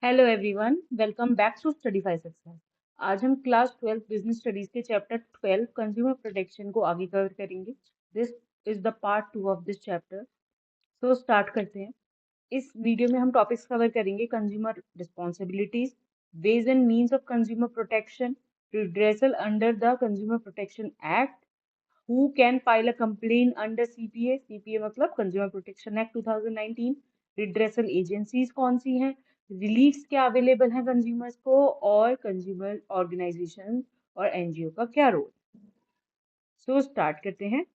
Hello everyone, welcome back to study five success. आज हम class 12 business studies के chapter 12 consumer protection को आगे कवर करेंगे। This is the part 2 of this chapter. So start करते हैं। इस वीडियो में हम टॉपिक्स कवर करेंगे: consumer responsibilities, ways and means of consumer protection, redressal under the consumer protection act, who can file a complaint under CPA? CPA मतलब consumer protection act 2019। Redressal agencies कौन सी हैं, reliefs क्या available हैं consumers को, और consumer organisation और NGO का क्या रोल। सो स्टार्ट करते हैं।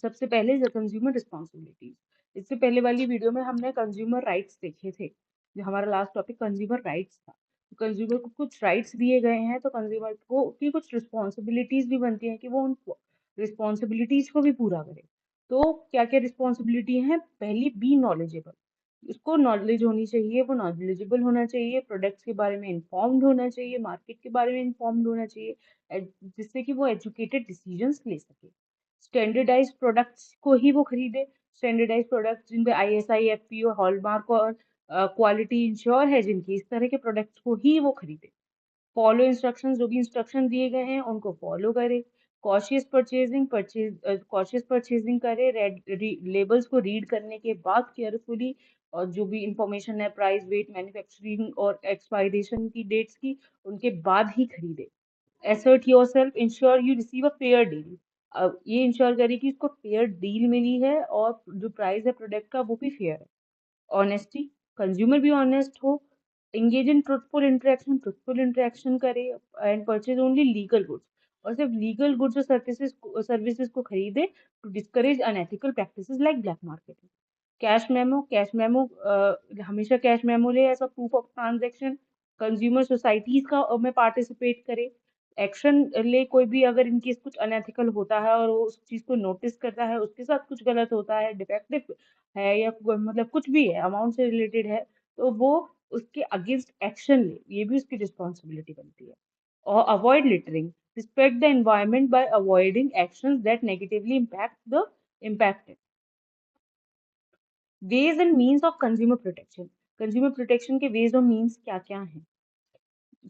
सबसे पहले द कंज्यूमर रिस्पॉन्सिबिलिटीज। इससे पहले वाली वीडियो में हमने कंज्यूमर राइट्स देखे थे, जो हमारा लास्ट टॉपिक कंज्यूमर राइट्स था। कंज्यूमर को कुछ राइट्स दिए गए हैं, तो कंज्यूमर को की कुछ रिस्पॉन्सिबिलिटीज भी बनती हैं कि वो उन रिस्पॉन्सिबिलिटीज को भी पूरा करे। तो क्या क्या रिस्पॉन्सिबिलिटी हैं? पहली, बी नॉलेजेबल। उसको नॉलेज होनी चाहिए, वो नॉलेजेबल होना चाहिए, प्रोडक्ट्स के बारे में इन्फॉर्म्ड होना चाहिए, मार्केट के बारे में इन्फॉर्म्ड होना चाहिए, जिससे कि वो एजुकेटेड डिसीजंस ले सके। स्टैंडर्डाइज प्रोडक्ट्स को ही वो खरीदे। स्टैंडर्डाइज प्रोडक्ट्स जिनपे ISI, FPO, हॉलमार्क और क्वालिटी इंश्योर है, जिनकी इस तरह के प्रोडक्ट्स को ही वो खरीदे। फॉलो इंस्ट्रक्शन, जो भी इंस्ट्रक्शन दिए गए हैं उनको फॉलो करे। कॉशियस परचेजिंग करे। लेबल्स को रीड करने के बाद केयरफुली, और जो भी इंफॉर्मेशन है प्राइस, वेट, मैन्युफैक्चरिंग और एक्सपायरेशन की डेट्स की, उनके बाद ही खरीदे। assert yourself, ensure you receive a fair deal। अब ये इंश्योर करे कि उसको फेयर डील मिली है और जो प्राइस है प्रोडक्ट का वो भी फेयर है। ऑनेस्टी, कंज्यूमर भी ऑनेस्ट हो। एंगेज इन ट्रुथफुल इंटरेक्शन करे and purchase only legal goods, और सिर्फ लीगल गुड्स और सर्विसेज को खरीदे to discourage unethical practices like black marketing. Cash memo हमेशा कैश मेमो ले as a proof of transaction. Consumer societies का में पार्टिसिपेट करे। एक्शन ले, कोई भी अगर इनकेस कुछ अनएथिकल होता है और वो उस चीज को नोटिस करता है, उसके साथ कुछ गलत होता है, डिफेक्टिव है या मतलब कुछ भी है, अमाउंट से रिलेटेड है, तो वो उसके अगेंस्ट एक्शन ले, ये भी उसकी रिस्पॉन्सिबिलिटी बनती है। और avoid littering, respect the environment by avoiding actions that negatively impact the impacted. Ways and means of consumer protection. Consumer protection के वेज और मीन्स क्या क्या हैं?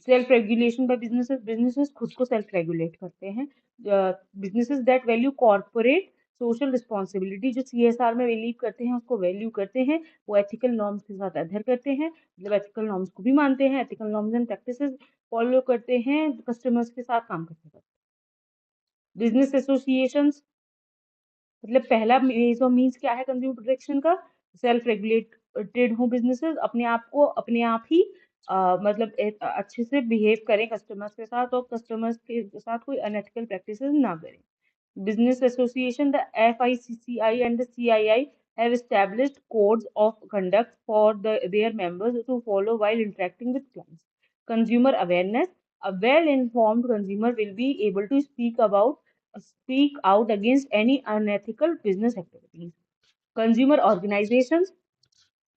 Self regulation by businesses, businesses खुद को सेल्फ रेगुलेट करते हैं। Businesses that value corporate social responsibility, जो CSR में बिलीव करते हैं उसको वैल्यू करते हैं, वो एथिकल नॉर्म्स के साथ अधर करते हैं, मतलब एथिकल नॉर्म्स को भी मानते हैं, ethical norms and practices follow करते हैं, कस्टमर्स के साथ काम करते हैं। बिजनेस एसोसिएशंस, मतलब पहला वेज और मीन्स क्या है कंज्यूमर प्रोटेक्शन का? सेल्फ रेगुलेटेड हो बिजनेसेस, अपने आप को अपने आप ही मतलब अच्छे से बिहेव करें कस्टमर्स के साथ, और कस्टमर्स के साथ कोई अनएथिकल प्रैक्टिसेस ना करें। Business association, the FICCI and the CII have established codes of conduct for their members to follow while interacting with clients. Consumer awareness, a well-informed consumer will be able to speak out against any unethical business activities. Consumer organizations,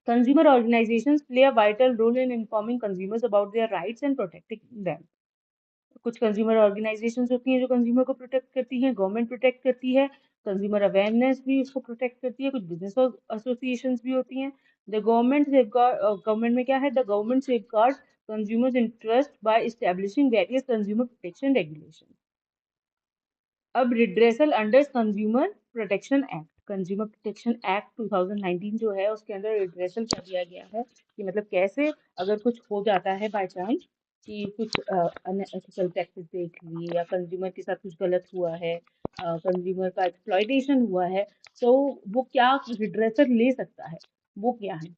consumer organizations play a vital role in informing consumers about their rights and protecting them. कुछ consumer organisations होती हैं जो consumer को protect करती हैं, government protect करती है, consumer awareness भी उसको प्रोटेक्ट करती है, कुछ बिजनेस एसोसिएशंस भी होती हैं। द गवर्नमेंट गवर्नमेंट में क्या है? The government safeguard consumers interest by establishing various consumer protection regulation. अब redressal under consumer protection act. Consumer protection act 2019 जो है उसके अंदर रिड्रेसल कर दिया गया है कि मतलब कैसे अगर कुछ हो जाता है बाय चांस कि कुछ अनएथिकल प्रैक्टिस देख ली या कंज्यूमर के साथ कुछ गलत हुआ है, कंज्यूमर का एक्सप्लॉयटेशन हुआ है, तो वो क्या रिड्रेसल ले सकता है, वो क्या है?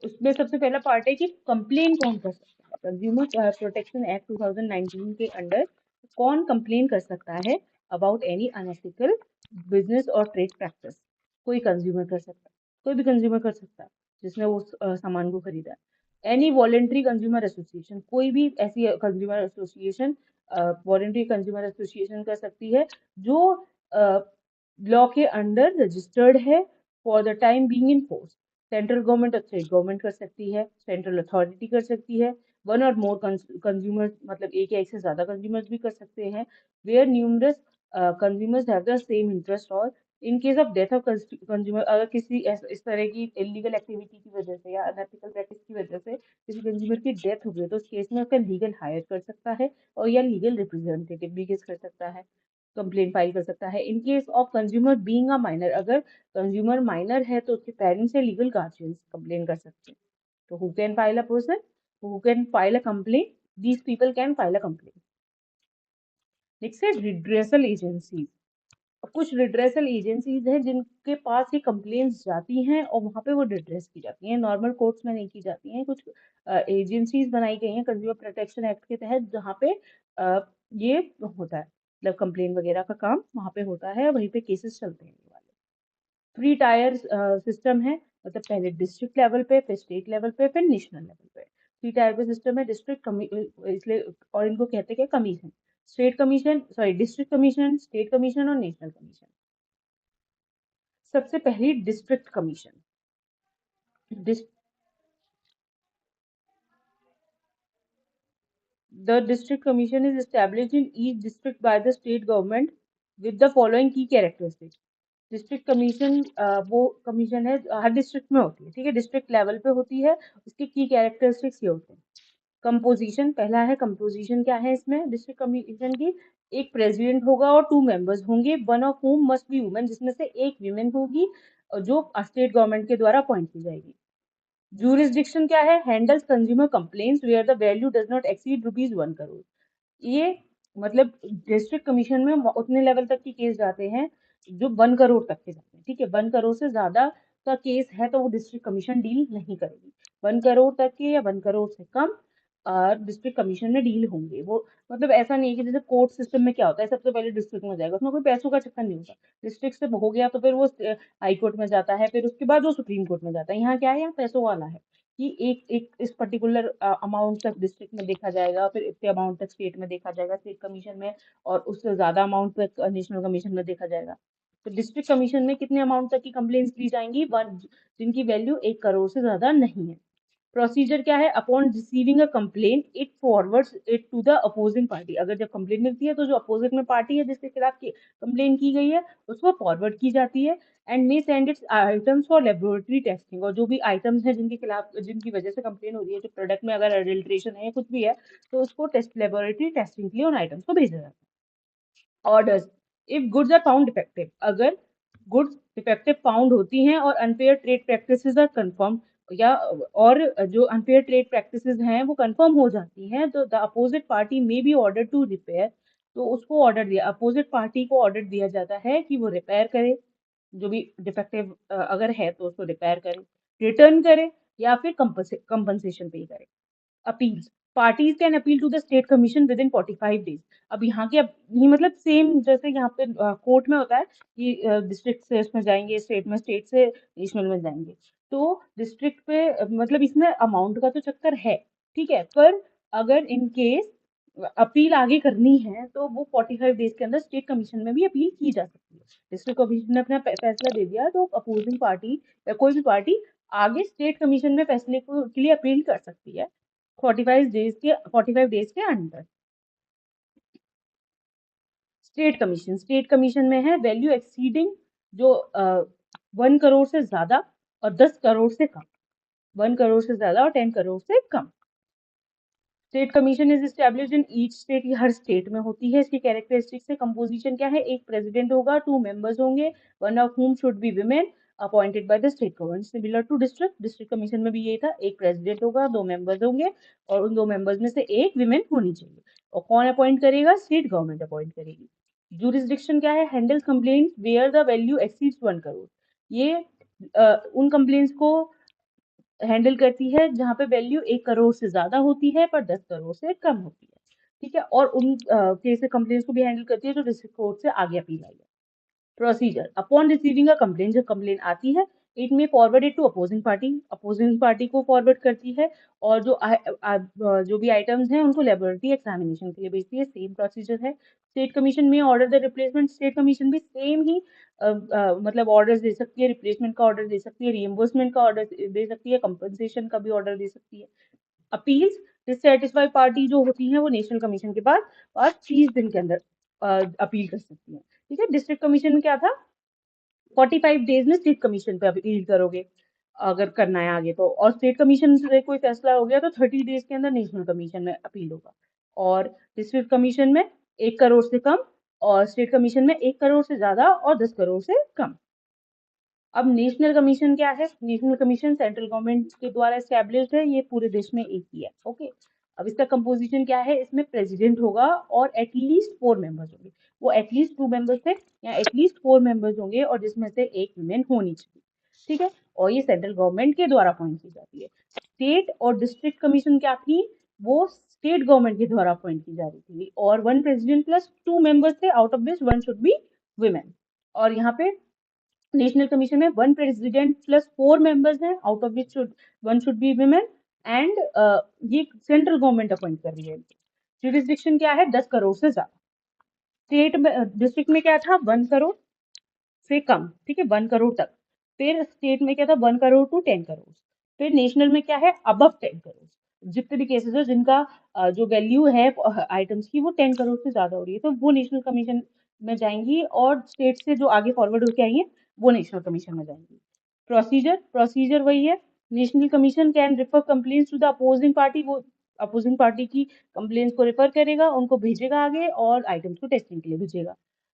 उसमें सबसे पहला पार्ट है कि कंप्लेन कौन कर सकता है। कंज्यूमर प्रोटेक्शन एक्ट 2019 के अंडर कौन कंप्लेन कर सकता है अबाउट एनी अनएथिकल बिजनेस और ट्रेड प्रैक्टिस? कोई कंज्यूमर कर सकता है, कोई भी कंज्यूमर कर सकता है जिसने वो सामान को खरीदा है। एनी वॉलेंट्री कंज्यूमर एसोसिएशन, कोई भी ऐसी consumer association voluntary consumer association कर सकती है जो लॉ के अंडर रजिस्टर्ड है for the time being in force. Central government और स्टेट गवर्नमेंट कर सकती है, सेंट्रल अथॉरिटी कर सकती है, वन और मोर कंज्यूमर्स, मतलब एक या एक से ज्यादा कंज्यूमर्स भी कर सकते हैं, where numerous consumers have the same interest और in case of death of consumer, अगर किसी इस तरह की इलीगल एक्टिविटी की वजह से या अनएथिकल प्रैक्टिस की वजह से किसी कंज्यूमर की डेथ हो गई, तो उस केस में उसका लीगल हायर कर सकता है और या लीगल रिप्रेजेंटेटिव भी केस कर सकता है, कंप्लेन फाइल कर सकता है। इन case of consumer being a minor, अगर कंज्यूमर माइनर है तो उसके पेरेंट्स या लीगल गार्जियंस कंप्लेन कर सकते हैं। तो who can file a person, who can file a complain, these people can file a complain. Next है रिड्रेसल एजेंसीज। कुछ रिड्रेसल एजेंसीज हैं जिनके पास ये कंप्लेंट्स जाती हैं और वहां पे वो रिड्रेस की जाती हैं, नॉर्मल कोर्ट्स में नहीं की जाती हैं। कुछ एजेंसीज बनाई गई हैं कंज्यूमर प्रोटेक्शन एक्ट के तहत, जहाँ पे अ, ये होता है, मतलब कंप्लेन वगैरह का काम वहां पे होता है, वहीं पे केसेस चलते हैं ये वाले। 3 टायर सिस्टम है, मतलब पहले डिस्ट्रिक्ट लेवल पे, फिर स्टेट लेवल पे, फिर नेशनल लेवल पे। 3 टायर पे सिस्टम है, डिस्ट्रिक्ट इसलिए, और इनको कहते हैं commission, state commission, sorry district commission, state commission और नेशनल कमीशन। सबसे पहली district commission. The district commission is established in each district by the state government with the following key characteristics. District commission वो commission है हर district में होती है, ठीक है, डिस्ट्रिक्ट लेवल पे होती है। उसके की कैरेक्टरिस्टिक्स ये होते हैं। कंपोजिशन, पहला है कंपोजिशन, क्या है इसमें डिस्ट्रिक्ट कमीशन की, एक प्रेसिडेंट होगा और 2 मेंबर्स होंगे, one of whom must be women, जिसमें से एक विमेन होगी जो स्टेट गवर्नमेंट के द्वारा अपॉइंट की जाएगी। जुरिस्डिक्शन क्या है, handles consumer complaints where the value does not exceed ₹1 crore. ये मतलब डिस्ट्रिक्ट कमीशन में उतने लेवल तक के केस जाते हैं जो 1 करोड़ तक के जाते हैं, ठीक है। 1 करोड़ से ज्यादा का केस है तो वो डिस्ट्रिक्ट कमीशन डील नहीं करेगी। 1 करोड़ तक के या 1 करोड़ से कम डिस्ट्रिक्ट कमीशन में डील होंगे वो। मतलब ऐसा नहीं है कि जैसे कोर्ट सिस्टम में क्या होता है, सबसे पहले डिस्ट्रिक्ट में जाएगा, उसमें कोई पैसों का चक्कर नहीं होता। डिस्ट्रिक्ट से हो गया तो फिर वो हाई कोर्ट में जाता है, फिर उसके बाद वो सुप्रीम कोर्ट में जाता है। यहाँ क्या है, यहाँ पैसों वाला है कि एक एक इस पर्टिकुलर अमाउंट तक डिस्ट्रिक्ट में देखा जाएगा, फिर इतने अमाउंट तक स्टेट में देखा जाएगा, स्टेट कमीशन में, और उससे ज्यादा अमाउंट तक नेशनल कमीशन में देखा जाएगा। तो डिस्ट्रिक्ट कमीशन में कितने अमाउंट तक की कंप्लेंट्स ली जाएंगी, वन, जिनकी वैल्यू 1 करोड़ से ज्यादा नहीं है। प्रोसीजर क्या है, upon receiving a complaint it forwards it to the opposing party. अगर जब कंप्लेंट मिलती है तो जो अपोजिट में पार्टी है जिसके खिलाफ कंप्लेन की गई है उसको फॉरवर्ड की जाती है, and may send it's items for laboratory testing. और जो भी आइटम्स हैं जिनके खिलाफ, जिनकी वजह से कंप्लेन हो रही है, जो प्रोडक्ट में अगर अडल्ट्रेशन है या कुछ भी है, तो उसको टेस्ट लेबोरेटरी टेस्टिंग के लिए उन आइटम्स को भेजा जाता है। Orders, if goods are found defective, अगर गुड्स डिफेक्टिव फाउंड होती हैं और unfair trade practices are confirm, या और जो अनफेयर ट्रेड प्रैक्टिसेस हैं वो कंफर्म हो जाती हैं, तो द अपोजिट पार्टी में बी ऑर्डर टू रिपेयर। तो उसको ऑर्डर दिया, अपोजिट पार्टी को ऑर्डर दिया जाता है कि वो रिपेयर करे, जो भी डिफेक्टिव अगर है तो उसको रिपेयर करे, रिटर्न करे, या फिर कंपनसेशन पे करे। Appeals, parties can appeal to the state commission within 45 days. अब यहाँ के, अब ये मतलब सेम जैसे यहाँ पे कोर्ट में होता है कि डिस्ट्रिक्ट से इसमें जाएंगे, स्टेट में, स्टेट से नेशनल में जाएंगे। तो डिस्ट्रिक्ट पे मतलब इसमें अमाउंट का तो चक्कर है, ठीक है, पर अगर इन केस अपील आगे करनी है तो वो 45 डेज के अंदर स्टेट कमीशन में भी अपील की जा सकती है। डिस्ट्रिक्ट कमीशन ने अपना फैसला दे दिया तो अपोजिंग पार्टी या कोई भी पार्टी आगे स्टेट कमीशन में फैसले को के लिए अपील कर सकती है 45 डेज के अंदर। स्टेट कमीशन में है वैल्यू एक्सीडिंग, जो 1 करोड़ से ज्यादा और 10 करोड़ से कम, 1 करोड़ से ज्यादा और 10 करोड़ से कम। State commission is established in each state, ये हर स्टेट में होती है। इसकी कैरेक्टरिस्टिक्स है, कंपोजिशन क्या है, एक प्रेसिडेंट होगा, 2 मेंबर्स होंगे, one of whom should be women appointed by the state government. Similar to district, district commission में भी यही था, एक प्रेसिडेंट होगा, 2 मेंबर्स होंगे, और उन 2 मेंबर्स में से एक विमेन होनी चाहिए। और कौन अपॉइंट करेगा, स्टेट गवर्नमेंट अपॉइंट करेगी। जुरिस्डिक्शन क्या है, handles complaint where the value exceeds 1 crore. ये उन कंप्लेंट्स को हैंडल करती है जहां पे वैल्यू 1 करोड़ से ज्यादा होती है पर 10 करोड़ से कम होती है, ठीक है। और उन केस कंप्लेंट्स को भी हैंडल करती है जो डिस्ट्रिक्ट कोर्ट से आगे अपील आई है। Procedure, upon receiving a complaint, जब कंप्लेंट आती है इट में forward it to opposing party, opposing party को फॉरवर्ड करती है, और जो भी आइटम्स हैं उनको लेबोरेटरी एग्जामिनेशन के लिए भेजती है। सेम प्रोसीजर है। स्टेट कमीशन में order the replacement, state commission भी सेम ही मतलब ऑर्डर दे सकती है, रिप्लेसमेंट का ऑर्डर दे सकती है, रिएम्बर्समेंट का ऑर्डर दे सकती है, कंपनसेशन का भी ऑर्डर दे सकती है। अपील्स, डिससेटिस्फाइड पार्टी जो होती है वो नेशनल कमीशन के पास और 30 दिन के अंदर अपील कर सकती है, ठीक है। डिस्ट्रिक्ट कमीशन में क्या था, 45 डेज में स्टेट कमीशन पे अपील करोगे अगर करना है आगे तो, और स्टेट कमीशन से कोई फैसला हो गया तो 30 डेज के अंदर नेशनल कमीशन में अपील होगा, और डिस्ट्रिक्ट कमीशन में 1 करोड़ से कम, और स्टेट कमीशन में 1 करोड़ से ज्यादा और 10 करोड़ से कम। अब नेशनल कमीशन क्या है? नेशनल कमीशन सेंट्रल गवर्नमेंट के द्वारा एस्टेब्लिश्ड है, ये पूरे देश में एक ही है। ओके, अब इसका कंपोजिशन क्या है? इसमें प्रेसिडेंट होगा और एटलीस्ट 4 मेंबर्स होंगे। वो एटलीस्ट 2 मेंबर्स थे, या एटलीस्ट 4 मेंबर्स होंगे, और जिसमें से एक वुमेन होनी चाहिए। ठीक है, और ये सेंट्रल गवर्नमेंट के द्वारा अपॉइंट की जाती है। स्टेट और डिस्ट्रिक्ट कमीशन क्या थी? वो स्टेट गवर्नमेंट के द्वारा अपॉइंट की जा रही थी, और 1 प्रेसिडेंट प्लस 2 मेंबर्स थे, out of which 1 should be women. और यहाँ पे नेशनल कमीशन में 1 प्रेसिडेंट प्लस 4 मेंबर्स हैं, out of which 1 should be women, and ये सेंट्रल गवर्नमेंट अपॉइंट कर रही है। जुरिस्डिक्शन क्या है? 10 करोड़ से ज्यादा। स्टेट में डिस्ट्रिक्ट में क्या था? 1 करोड़ से कम, ठीक है, 1 करोड़ तक। फिर स्टेट में क्या था? 1 करोड़ टू 10 करोड़। फिर नेशनल में क्या है? अबव 10 करोड़। जितने भी केसेस है जिनका जो वैल्यू है आइटम्स की वो 10 करोड़ से ज्यादा हो रही है, तो वो नेशनल कमीशन में जाएंगी, और स्टेट से जो आगे फॉरवर्ड होके आई है वो नेशनल कमीशन में जाएंगी। प्रोसीजर प्रोसीजर वही है। National commission can refer complaints to the opposing party, वो अपोजिंग पार्टी की कंप्लेंट्स को रेफर करेगा, उनको भेजेगा आगे, और आइटम्स को टेस्टिंग के लिए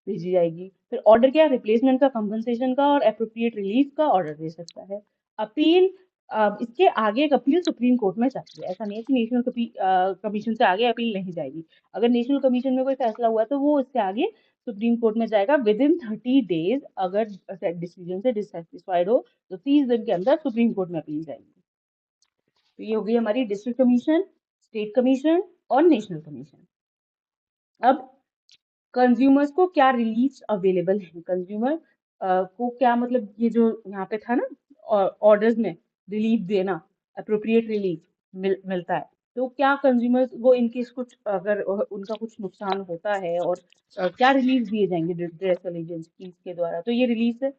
भेजी जाएगी। फिर ऑर्डर क्या? रिप्लेसमेंट का, कंपनसेशन का, और एप्रोप्रिएट रिलीफ का ऑर्डर दे सकता है। अपील, इसके आगे एक अपील सुप्रीम कोर्ट में जाती है। ऐसा नहीं है कि नेशनल कमीशन से आगे अपील नहीं जाएगी। अगर नेशनल कमीशन में कोई फैसला हुआ तो वो इससे आगे सुप्रीम कोर्ट में जाएगा विद इन 30 डेज। अगर डिसीजन से डिससेटिस्फाइड हो तो 30 दिन के अंदर सुप्रीम कोर्ट में अपील जाएगी। तो ये हो गई हमारी डिस्ट्रिक्ट कमीशन, स्टेट कमीशन और नेशनल कमीशन। अब कंज्यूमर्स को क्या रिलीफ अवेलेबल है? कंज्यूमर को क्या, मतलब ये जो यहाँ पे था ना, ऑर्डर्स में रिलीफ देना, अप्रोप्रिएट रिलीफ मिलता है, तो क्या कंज्यूमर्स को इनकेस कुछ अगर उनका कुछ नुकसान होता है, और क्या रिलीफ दिए जाएंगे ड्रेस एजेंसीज के द्वारा? तो ये रिलीफ है,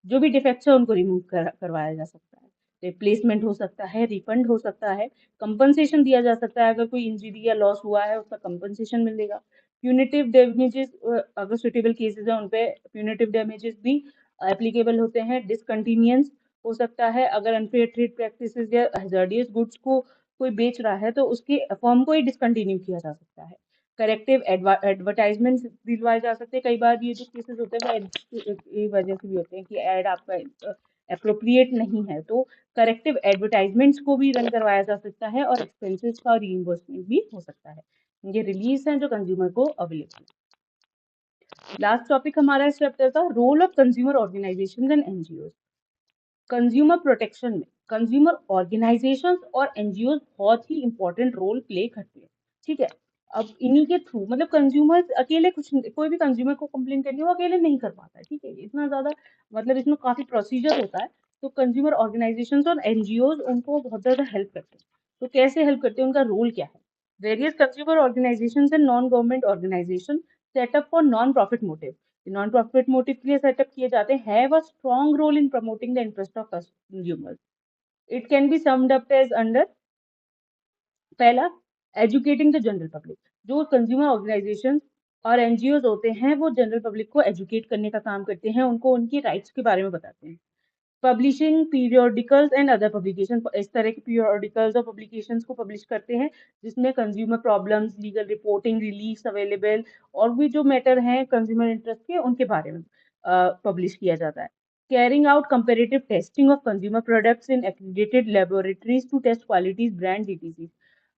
जो भी डिफेक्ट्स है उनको रिमूव करवाया जा सकता है, रिप्लेसमेंट हो सकता है, रिफंड हो सकता है, कंपनसेशन दिया जा सकता है, अगर कोई इंजरी या लॉस हुआ है उसका कंपनसेशन मिलेगा। प्यूनिटिव डैमेजेस, अगर सुटेबल केसेस है उनपे प्यूनिटिव डैमेजेस भी एप्लीकेबल होते हैं। डिसकंटिन्यूएंस हो सकता है, अगर अनफेयर ट्रेड प्रैक्टिसेस या हैजर्डियस गुड्स को कोई बेच रहा है तो उसके फर्म को ही डिसकंटिन्यू किया जा सकता है। करेक्टिव एडवर्टाइजमेंट दिलवाए जा सकते हैं। कई बार ये जो केसेस होते हैं वो ये वजह से भी होते हैं कि एड आपका अप्रोप्रिएट नहीं है, तो करेक्टिव एडवर्टाइजमेंट्स को भी रन करवाया जा सकता है, और एक्सपेंसेस का रीइंबर्समेंट भी हो सकता है। ये रिलीज है जो कंज्यूमर को अवेलेबल है। लास्ट टॉपिक हमारा इस चैप्टर का, role of consumer organisations and NGO. Consumer protection में कंज्यूमर ऑर्गेनाइजेशंस और एनजीओ बहुत ही इंपॉर्टेंट रोल प्ले करते हैं। ठीक है, अब इन्हीं के थ्रू, मतलब कंज्यूमर अकेले कुछ, कोई भी कंज्यूमर को कंप्लेन करनी हो अकेले नहीं कर पाता है। ठीक है, इतना ज्यादा, मतलब इसमें काफी प्रोसीजर होता है, तो कंज्यूमर ऑर्गेनाइजेशंस और एनजीओ उनको बहुत ज्यादा हेल्प करते हैं। तो कैसे हेल्प करते हैं, उनका रोल क्या है? Various consumer organisations and non government organisation set up for non profit motive, non profit motive के लिए सेटअप किए जाते हैं, have a strong role in promoting the interest of consumers. It can be summed up as under, पहला, educating the general public. जो consumer organisation और NGO होते हैं वो जनरल पब्लिक को एजुकेट करने का काम करते हैं, उनको उनकी राइट्स के बारे में बताते हैं। Publishing periodicals and other publication, इस तरह के पीरियोडिकल्स और पब्लिकेशंस को पब्लिश करते हैं जिसमें consumer problems, legal reporting, relief available, और भी जो मैटर हैं कंज्यूमर इंटरेस्ट के उनके बारे में पब्लिश किया जाता है। Carrying out comparative testing of consumer products in accredited laboratories to test qualities brand DTC.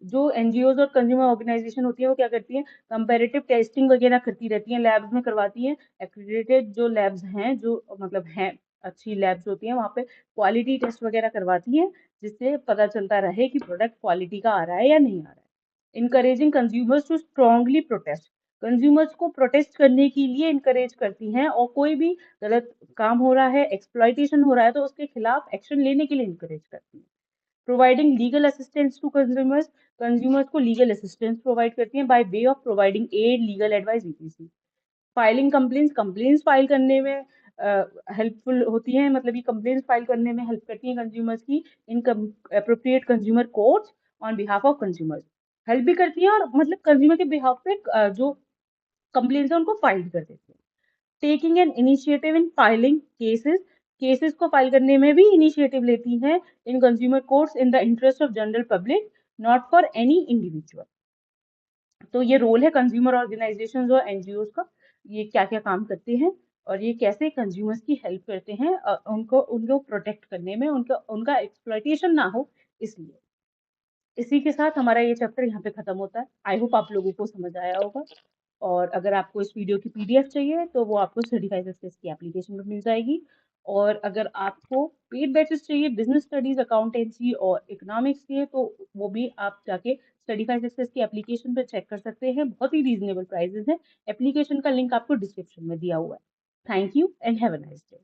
जो एनजीओज और कंज्यूमर ऑर्गेनाइजेशन होती है वो क्या करती है? कंपेरेटिव टेस्टिंग वगैरह करती रहती हैं, लैब्स में करवाती हैं। एक्रेडिटेड जो लैब्स हैं, जो मतलब हैं अच्छी लैब्स होती हैं, वहाँ पे क्वालिटी टेस्ट वगैरह करवाती हैं, जिससे पता चलता रहे कि प्रोडक्ट क्वालिटी का आ रहा है या नहीं आ रहा है। Encouraging consumers to strongly protest, consumers को प्रोटेस्ट करने के लिए इनकरेज करती हैं, और कोई भी गलत काम हो रहा है, एक्सप्लॉइटेशन हो रहा है, तो उसके खिलाफ एक्शन लेने के लिए इनकरेज करती हैं। Providing legal assistance to consumers, consumers को लीगल असिस्टेंस प्रोवाइड करती हैं by way of providing aid, legal advice, ETC. Filing complaints, complaints file करने में हेल्पफुल होती हैं, मतलब ये कंप्लेंट्स फाइल करने में हेल्प करती हैं कंज्यूमर्स की in appropriate consumer courts on behalf of consumers. Help भी करती हैं, और मतलब कंज्यूमर के बिहाफ पे जो कंप्लेंट्स है उनको फाइल कर देती हैं। Taking an initiative in filing cases को फाइल करने में भी इनिशिएटिव लेती हैं इन consumer courts in the interest of general public, not for any individual. तो ये रोल है कंज्यूमर ऑर्गेनाइजेशंस और एनजीओज का, ये क्या क्या काम करते हैं और ये कैसे कंज्यूमर्स की हेल्प करते हैं उनको उनको प्रोटेक्ट करने में, उनका उनका एक्सप्लॉयटेशन ना हो इसलिए। इसी के साथ हमारा ये चैप्टर यहाँ पे खत्म होता है। आई होप आप लोगों को समझ आया होगा। और अगर आपको इस वीडियो की पीडीएफ चाहिए तो वो आपको सर्टिफाइड सक्सेस की एप्लीकेशन में मिल जाएगी। और अगर आपको पेड बैचेस चाहिए बिजनेस स्टडीज, अकाउंटेंसी और इकोनॉमिक्स के, तो वो भी आप जाके सर्टिफाइड सक्सेस की एप्लीकेशन पर चेक कर सकते हैं। बहुत ही रीजनेबल प्राइसेस हैं। एप्लीकेशन का लिंक आपको डिस्क्रिप्शन में दिया हुआ है। Thank you and have a nice day.